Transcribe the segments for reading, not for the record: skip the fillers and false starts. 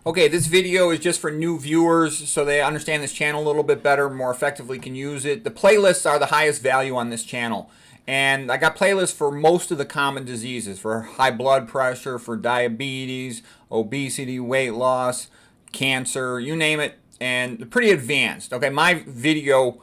Okay, this video is just for new viewers so they understand this channel a little bit better, more effectively can use it. The playlists are the highest value on this channel. And I got playlists for most of the common diseases, for high blood pressure, for diabetes, obesity, weight loss, cancer, you name it. And they're pretty advanced. Okay, my video,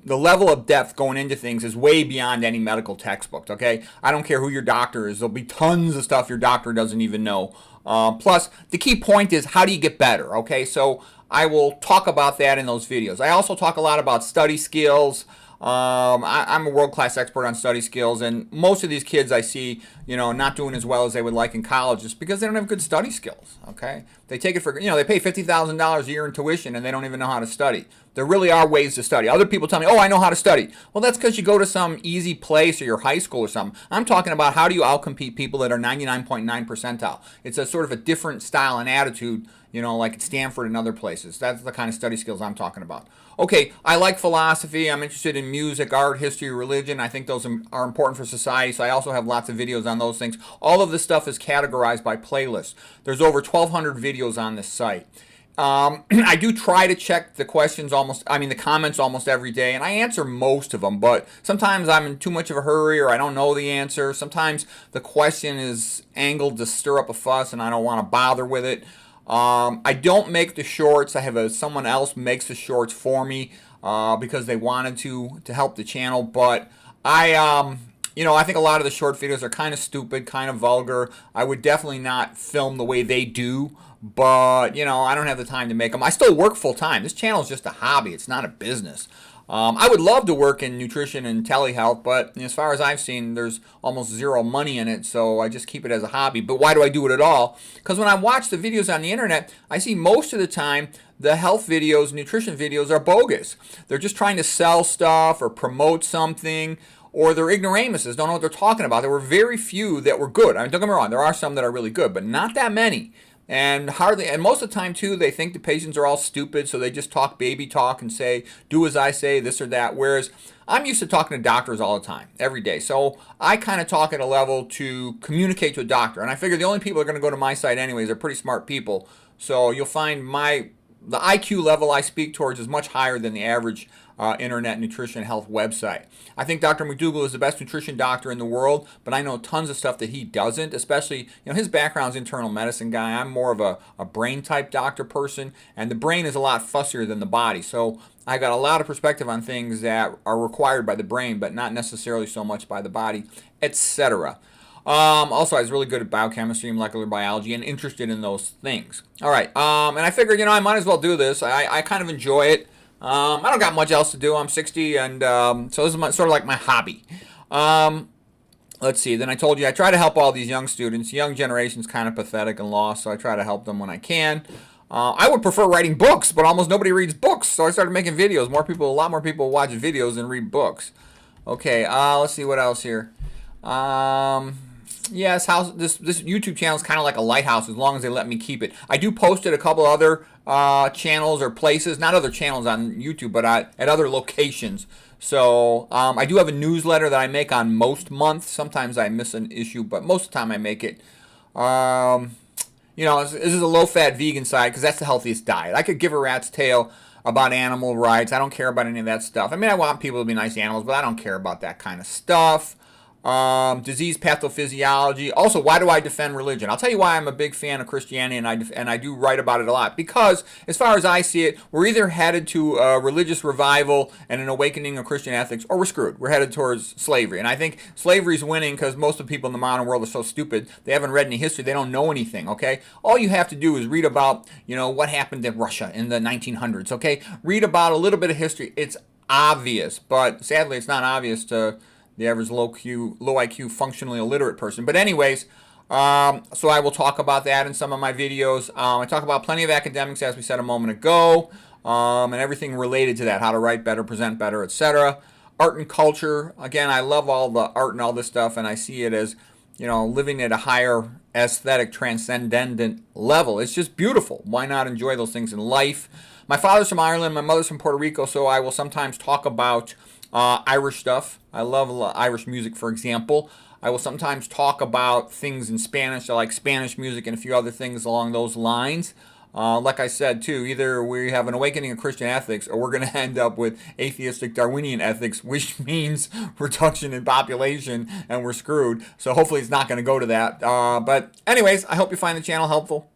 the level of depth going into things is way beyond any medical textbook, okay? I don't care who your doctor is. There'll be tons of stuff your doctor doesn't even know. Plus, the key point is, how do you get better, okay? So I will talk about that in those videos. I also talk a lot about study skills. I'm a world-class expert on study skills, and most of these kids I see, not doing as well as they would like in college just because they don't have good study skills, okay? They take it for, they pay $50,000 a year in tuition and they don't even know how to study. There really are ways to study. Other people tell me, oh, I know how to study. Well, that's because you go to some easy place or your high school or something. I'm talking about how do you outcompete people that are 99.9 percentile. It's a sort of a different style and attitude, like at Stanford and other places. That's the kind of study skills I'm talking about. Okay, I like philosophy. I'm interested in music, art, history, religion. I think those are important for society, so I also have lots of videos on those things. All of this stuff is categorized by playlists. There's over 1,200 videos on this site. I do try to check the the comments almost every day, and I answer most of them, but sometimes I'm in too much of a hurry or I don't know the answer. Sometimes the question is angled to stir up a fuss and I don't want to bother with it. I don't make the shorts. I have someone else makes the shorts for me because they wanted to help the channel, but I think a lot of the short videos are kind of stupid, kind of vulgar. I would definitely not film the way they do, but, I don't have the time to make them. I still work full time. This channel is just a hobby. It's not a business. I would love to work in nutrition and telehealth, but as far as I've seen, there's almost zero money in it, so I just keep it as a hobby. But why do I do it at all? Because when I watch the videos on the internet, I see most of the time the health videos, nutrition videos are bogus. They're just trying to sell stuff or promote something, or they're ignoramuses, don't know what they're talking about. There were very few that were good. I mean, don't get me wrong, there are some that are really good, but not that many. And most of the time too, they think the patients are all stupid, so they just talk baby talk and say, do as I say, this or that. Whereas I'm used to talking to doctors all the time, every day. So I kind of talk at a level to communicate to a doctor. And I figure the only people that are going to go to my site anyways are pretty smart people. So you'll find the IQ level I speak towards is much higher than the average internet nutrition health website. I think Dr. McDougall is the best nutrition doctor in the world, but I know tons of stuff that he doesn't, especially, his background's internal medicine guy. I'm more of a brain type doctor person, and the brain is a lot fussier than the body. So I got a lot of perspective on things that are required by the brain, but not necessarily so much by the body, etc. Also, I was really good at biochemistry, molecular biology, and interested in those things. All right, and I figured, I might as well do this. I kind of enjoy it. I don't got much else to do. I'm 60, and so this is sort of like my hobby. Let's see. Then I told you I try to help all these young students. Young generation's kind of pathetic and lost, so I try to help them when I can. I would prefer writing books, but almost nobody reads books, so I started making videos. A lot more people watch videos than read books. Okay, let's see what else here. Yes, this YouTube channel is kind of like a lighthouse as long as they let me keep it. I do post at a couple other channels or places, not other channels on YouTube, but at other locations. So I do have a newsletter that I make on most months. Sometimes I miss an issue, but most of the time I make it. This is a low-fat vegan side because that's the healthiest diet. I could give a rat's tail about animal rights. I don't care about any of that stuff. I mean, I want people to be nice animals, but I don't care about that kind of stuff. Disease pathophysiology. Also, why do I defend religion? I'll tell you why I'm a big fan of Christianity, and I do write about it a lot. Because, as far as I see it, we're either headed to a religious revival and an awakening of Christian ethics, or we're screwed. We're headed towards slavery. And I think slavery's winning because most of the people in the modern world are so stupid. They haven't read any history. They don't know anything, okay? All you have to do is read about, what happened in Russia in the 1900s, okay? Read about a little bit of history. It's obvious, but sadly it's not obvious to the average low IQ, functionally illiterate person. But anyways, so I will talk about that in some of my videos. I talk about plenty of academics, as we said a moment ago, and everything related to that, how to write better, present better, etc. Art and culture. Again, I love all the art and all this stuff, and I see it as, living at a higher aesthetic, transcendent level. It's just beautiful. Why not enjoy those things in life? My father's from Ireland, my mother's from Puerto Rico, so I will sometimes talk about Irish stuff. I love Irish music, for example. I will sometimes talk about things in Spanish. I like Spanish music and a few other things along those lines. Like I said, too, either we have an awakening of Christian ethics or we're going to end up with atheistic Darwinian ethics, which means reduction in population and we're screwed. So hopefully it's not going to go to that. But anyways, I hope you find the channel helpful.